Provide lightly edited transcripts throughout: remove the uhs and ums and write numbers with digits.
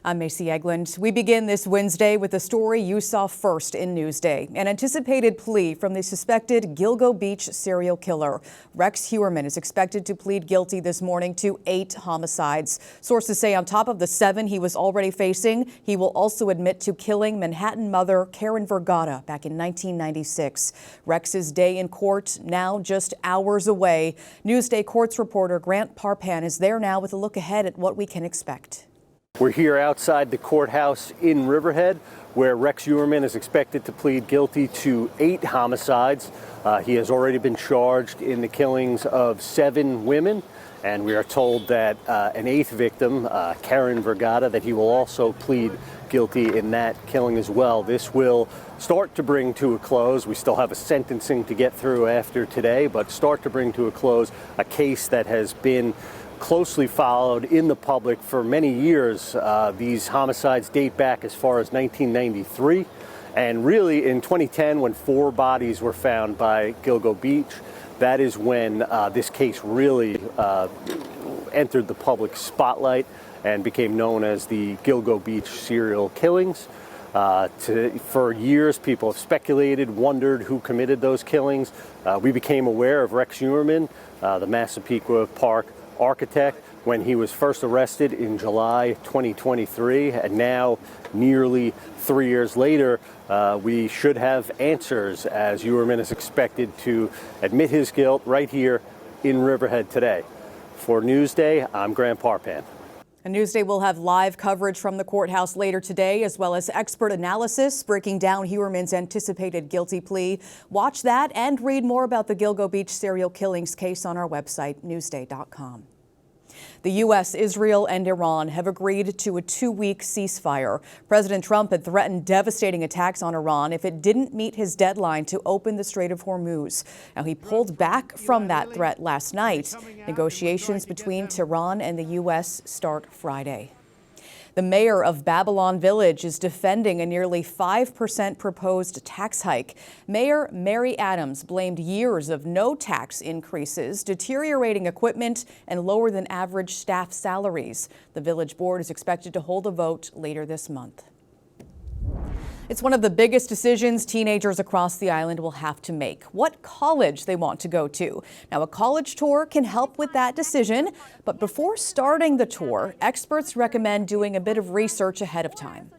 I'm Macy Eglund. We begin this Wednesday with the story you saw first in Newsday. An anticipated plea from the suspected Gilgo Beach serial killer. Rex Heuermann is expected to plead guilty this morning to 8 homicides. Sources say on top of the 7 he was already facing, he will also admit to killing Manhattan mother Karen Vergata back in 1996. Rex's day in court now just hours away. Newsday Courts reporter Grant Parpan is there now with a look ahead at what we can expect. We're here outside the courthouse in Riverhead, where Rex Heuermann is expected to plead guilty to 8 homicides. He has already been charged in the killings of 7 women, and we are told that an 8th victim, Karen Vergata, that he will also plead guilty in that killing as well. This will start to bring to a close. We still have a sentencing to get through after today, but start to bring to a close a case that has been closely followed in the public for many years. These homicides date back as far as 1993, and really in 2010, when 4 bodies were found by Gilgo Beach, that is when this case really entered the public spotlight and became known as the Gilgo Beach serial killings. For years, people have speculated, wondered who committed those killings. We became aware of Rex Heuermann, the Massapequa Park architect, when he was first arrested in July 2023, and now nearly 3 years later, we should have answers as Heuermann is expected to admit his guilt right here in Riverhead today. For Newsday, I'm Grant Parpan. And Newsday will have live coverage from the courthouse later today, as well as expert analysis breaking down Heuermann's anticipated guilty plea. Watch that and read more about the Gilgo Beach serial killings case on our website, newsday.com. The U.S., Israel, and Iran have agreed to a 2-week ceasefire. President Trump had threatened devastating attacks on Iran if it didn't meet his deadline to open the Strait of Hormuz. Now, he pulled back from that threat last night. Negotiations between Tehran and the U.S. start Friday. The mayor of Babylon Village is defending a nearly 5% proposed tax hike. Mayor Mary Adams blamed years of no tax increases, deteriorating equipment, and lower than average staff salaries. The village board is expected to hold a vote later this month. It's one of the biggest decisions teenagers across the island will have to make: what college they want to go to. Now, a college tour can help with that decision, but before starting the tour, experts recommend doing a bit of research ahead of time.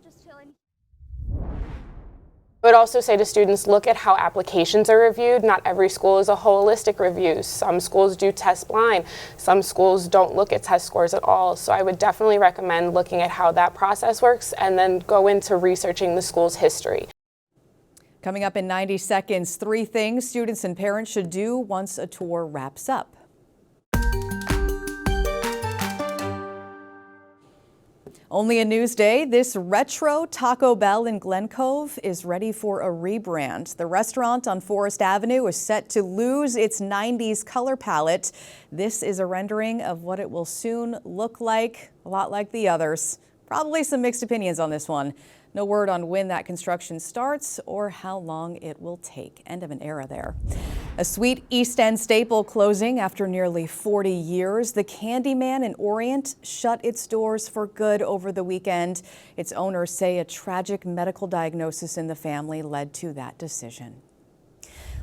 I would also say to students, look at how applications are reviewed. Not every school is a holistic review. Some schools do test blind. Some schools don't look at test scores at all. So I would definitely recommend looking at how that process works and then go into researching the school's history. Coming up in 90 seconds, 3 things students and parents should do once a tour wraps up. Only a Newsday, this retro Taco Bell in Glen Cove is ready for a rebrand. The restaurant on Forest Avenue is set to lose its 90s color palette. This is a rendering of what it will soon look like, a lot like the others. Probably some mixed opinions on this one. No word on when that construction starts or how long it will take. End of an era there. A sweet East End staple closing after nearly 40 years. The Candyman in Orient shut its doors for good over the weekend. Its owners say a tragic medical diagnosis in the family led to that decision.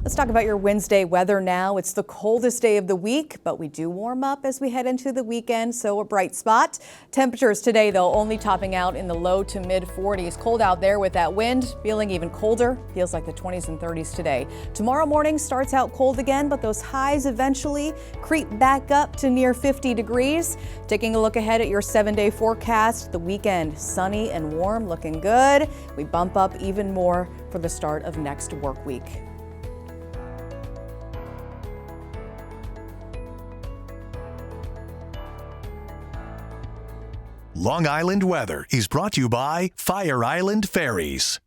Let's talk about your Wednesday weather now. It's the coldest day of the week, but we do warm up as we head into the weekend, so a bright spot. Temperatures today, though, only topping out in the low to mid 40s. Cold out there with that wind, feeling even colder. Feels like the 20s and 30s today. Tomorrow morning starts out cold again, but those highs eventually creep back up to near 50 degrees. Taking a look ahead at your 7-day forecast, the weekend sunny and warm, looking good. We bump up even more for the start of next work week. Long Island weather is brought to you by Fire Island Ferries.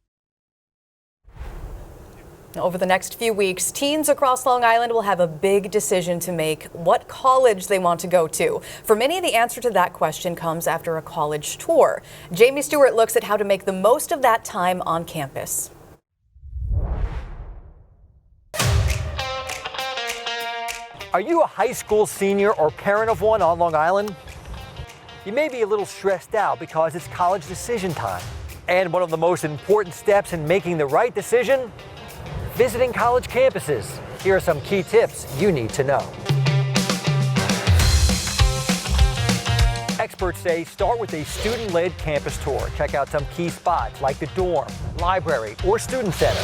Over the next few weeks, teens across Long Island will have a big decision to make: what college they want to go to. For many, the answer to that question comes after a college tour. Jamie Stewart looks at how to make the most of that time on campus. Are you a high school senior or parent of one on Long Island? You may be a little stressed out because it's college decision time. And one of the most important steps in making the right decision? Visiting college campuses. Here are some key tips you need to know. Experts say start with a student-led campus tour. Check out some key spots like the dorm, library, or student center.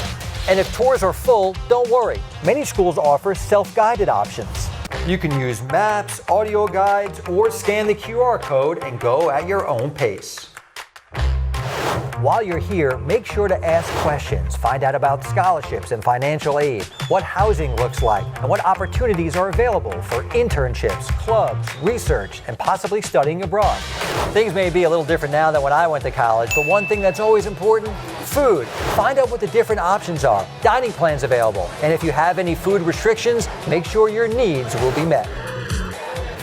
And if tours are full, don't worry. Many schools offer self-guided options. You can use maps, audio guides, or scan the QR code and go at your own pace. While you're here, make sure to ask questions. Find out about scholarships and financial aid, what housing looks like, and what opportunities are available for internships, clubs, research, and possibly studying abroad. Things may be a little different now than when I went to college, but one thing that's always important, food. Find out what the different options are, dining plans available, and if you have any food restrictions, make sure your needs will be met.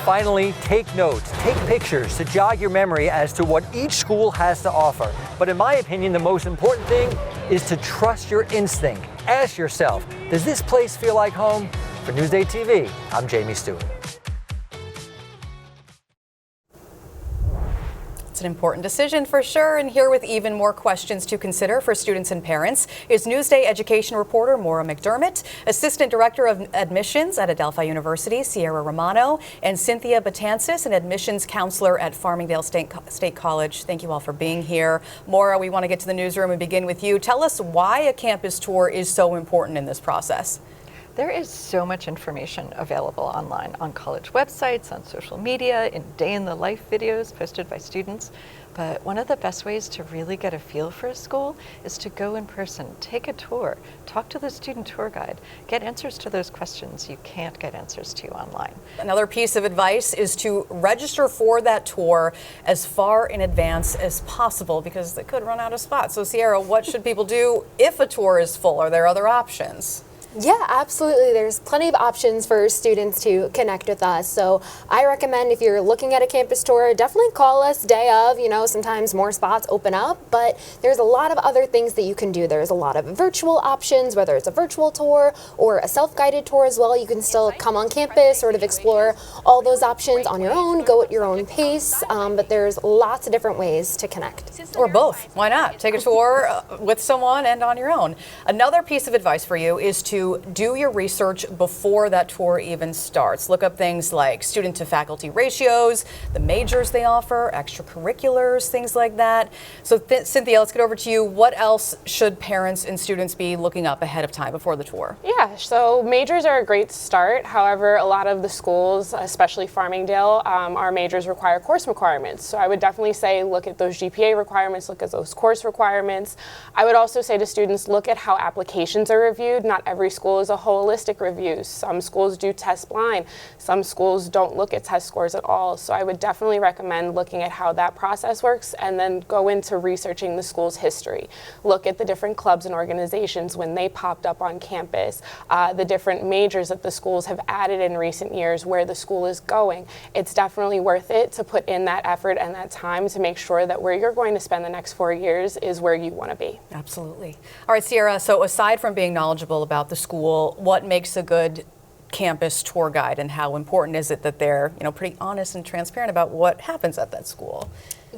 Finally, take notes, take pictures to jog your memory as to what each school has to offer. But in my opinion, the most important thing is to trust your instinct. Ask yourself, does this place feel like home? For Newsday TV, I'm Jamie Stewart. It's an important decision for sure, and here with even more questions to consider for students and parents is Newsday education reporter Maura McDermott, Assistant Director of Admissions at Adelphi University, Sierra Romano, and Cynthia Betances, an admissions counselor at Farmingdale State College. Thank you all for being here. Maura, we want to get to the newsroom and begin with you. Tell us why a campus tour is so important in this process. There is so much information available online on college websites, on social media, in day-in-the-life videos posted by students. But one of the best ways to really get a feel for a school is to go in person, take a tour, talk to the student tour guide, get answers to those questions you can't get answers to online. Another piece of advice is to register for that tour as far in advance as possible because they could run out of spots. So Sierra, what should people do if a tour is full? Are there other options? Yeah, absolutely. There's plenty of options for students to connect with us. So I recommend if you're looking at a campus tour, definitely call us day of. You know, sometimes more spots open up, but there's a lot of other things that you can do. There's a lot of virtual options, whether it's a virtual tour or a self-guided tour as well. You can still come on campus, sort of explore all those options on your own, go at your own pace, but there's lots of different ways to connect. Or both. Why not? Take a tour with someone and on your own. Another piece of advice for you is to do your research before that tour even starts. Look up things like student to faculty ratios, the majors they offer, extracurriculars, things like that. So Cynthia, let's get over to you. What else should parents and students be looking up ahead of time before the tour? Yeah, so majors are a great start. However, a lot of the schools, especially Farmingdale, our majors require course requirements. So I would definitely say look at those GPA requirements, look at those course requirements. I would also say to students, look at how applications are reviewed. Not every school is a holistic review. Some schools do test blind. Some schools don't look at test scores at all. So I would definitely recommend looking at how that process works and then go into researching the school's history. Look at the different clubs and organizations when they popped up on campus, the different majors that the schools have added in recent years, where the school is going. It's definitely worth it to put in that effort and that time to make sure that where you're going to spend the next 4 years is where you want to be. Absolutely. All right, Sierra, so aside from being knowledgeable about the school, what makes a good campus tour guide and how important is it that they're, pretty honest and transparent about what happens at that school?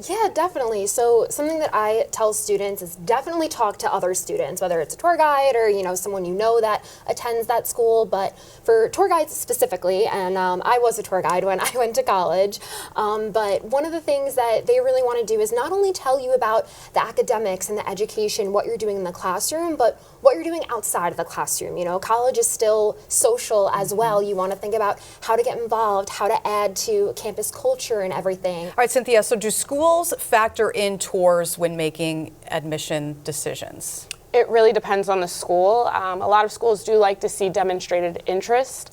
Yeah, definitely. So something that I tell students is definitely talk to other students, whether it's a tour guide or, someone that attends that school. But for tour guides specifically, and I was a tour guide when I went to college, but one of the things that they really want to do is not only tell you about the academics and the education, what you're doing in the classroom, but what you're doing outside of the classroom. College is still social as well. You want to think about how to get involved, how to add to campus culture and everything. All right, Cynthia, so do schools factor in tours when making admission decisions? It really depends on the school. A lot of schools do like to see demonstrated interest.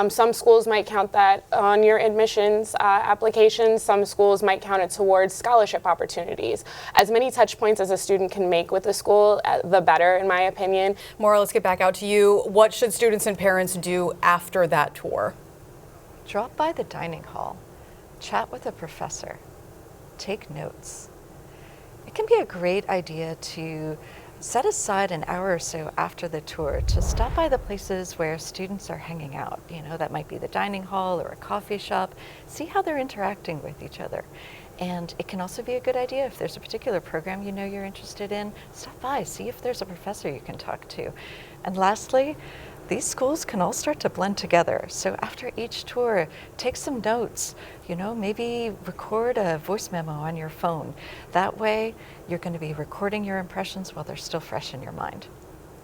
Some schools might count that on your admissions application. Some schools might count it towards scholarship opportunities. As many touch points as a student can make with the school, the better, in my opinion. Maura, let's get back out to you. What should students and parents do after that tour? Drop by the dining hall, chat with a professor, take notes. It can be a great idea to set aside an hour or so after the tour to stop by the places where students are hanging out. That might be the dining hall or a coffee shop. See how they're interacting with each other. And it can also be a good idea if there's a particular program you know you're interested in, stop by, see if there's a professor you can talk to. And lastly, these schools can all start to blend together. So after each tour, take some notes, maybe record a voice memo on your phone. That way, you're going to be recording your impressions while they're still fresh in your mind.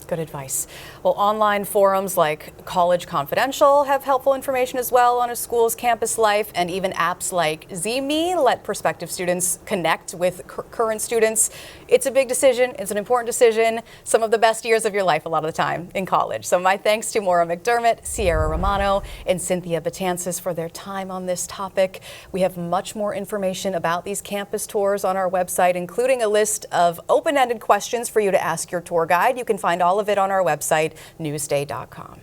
Good advice. Well, online forums like College Confidential have helpful information as well on a school's campus life, and even apps like ZMe let prospective students connect with current students. It's a big decision. It's an important decision. Some of the best years of your life a lot of the time in college. So my thanks to Maura McDermott, Sierra Romano, and Cynthia Betances for their time on this topic. We have much more information about these campus tours on our website, including a list of open-ended questions for you to ask your tour guide. You can find all of it on our website, Newsday.com.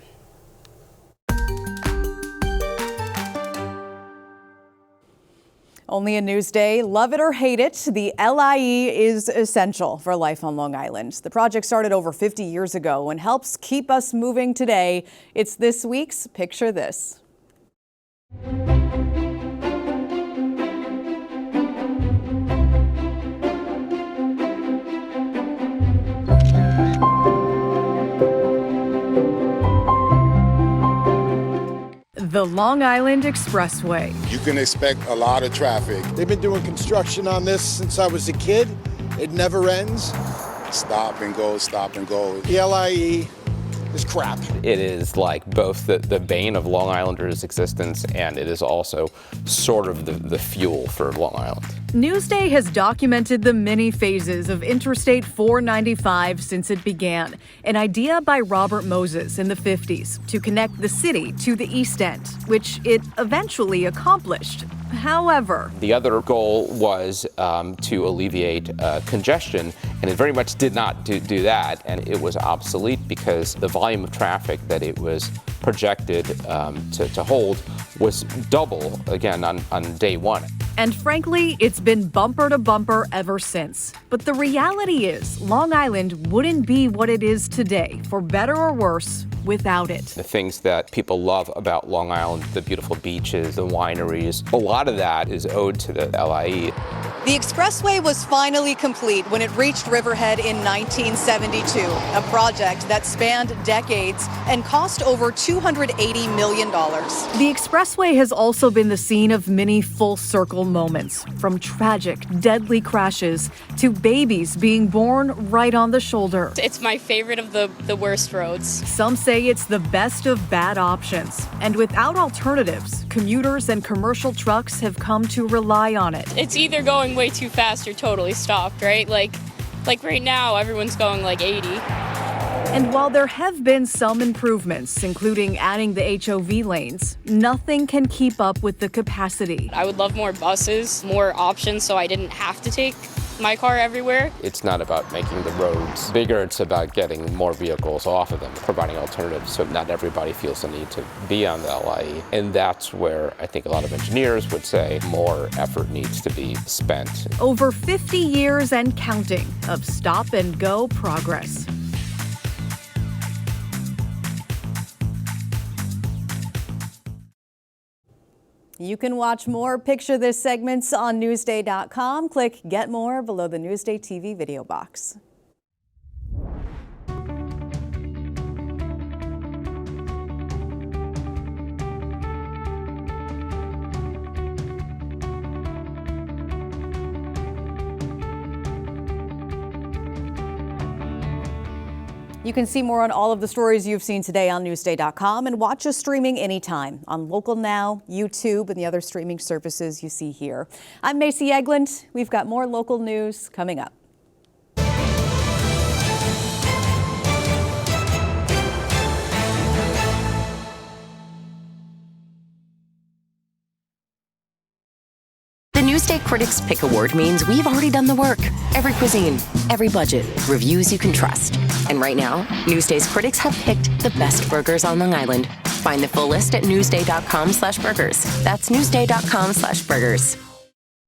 Only a Newsday. Love it or hate it, the LIE is essential for life on Long Island. The project started over 50 years ago and helps keep us moving today. It's this week's Picture This. The Long Island Expressway. You can expect a lot of traffic. They've been doing construction on this since I was a kid. It never ends. Stop and go, stop and go. The LIE is crap. It is like both the bane of Long Islanders' existence, and it is also sort of the fuel for Long Island. Newsday has documented the many phases of Interstate 495 since it began, an idea by Robert Moses in the 50s to connect the city to the East End, which it eventually accomplished. However, the other goal was to alleviate congestion, and it very much did not do that, and it was obsolete because the volume of traffic that it was projected to hold was double, again, on day one. And frankly, it's been bumper to bumper ever since. But the reality is, Long Island wouldn't be what it is today, for better or worse, without it. The things that people love about Long Island, the beautiful beaches, the wineries, a lot of that is owed to the LIE. The expressway was finally complete when it reached Riverhead in 1972, a project that spanned decades and cost over $280 million. The expressway has also been the scene of many full-circle moments, from tragic, deadly crashes to babies being born right on the shoulder. It's my favorite of the worst roads. Some say it's the best of bad options, and without alternatives, commuters and commercial trucks have come to rely on it. It's either going way too fast or totally stopped, right? Like right now, everyone's going like 80. And while there have been some improvements, including adding the HOV lanes, nothing can keep up with the capacity. I would love more buses, more options so I didn't have to take my car everywhere. It's not about making the roads bigger, it's about getting more vehicles off of them, providing alternatives so not everybody feels the need to be on the LIE. And that's where I think a lot of engineers would say more effort needs to be spent. Over 50 years and counting of stop and go progress. You can watch more Picture This segments on Newsday.com. Click Get More below the Newsday TV video box. You can see more on all of the stories you've seen today on Newsday.com and watch us streaming anytime on Local Now, YouTube, and the other streaming services you see here. I'm Macy Eglund. We've got more local news coming up. The Newsday Critics Pick Award means we've already done the work. Every cuisine, every budget, reviews you can trust. And right now, Newsday's critics have picked the best burgers on Long Island. Find the full list at newsday.com/burgers. That's newsday.com/burgers.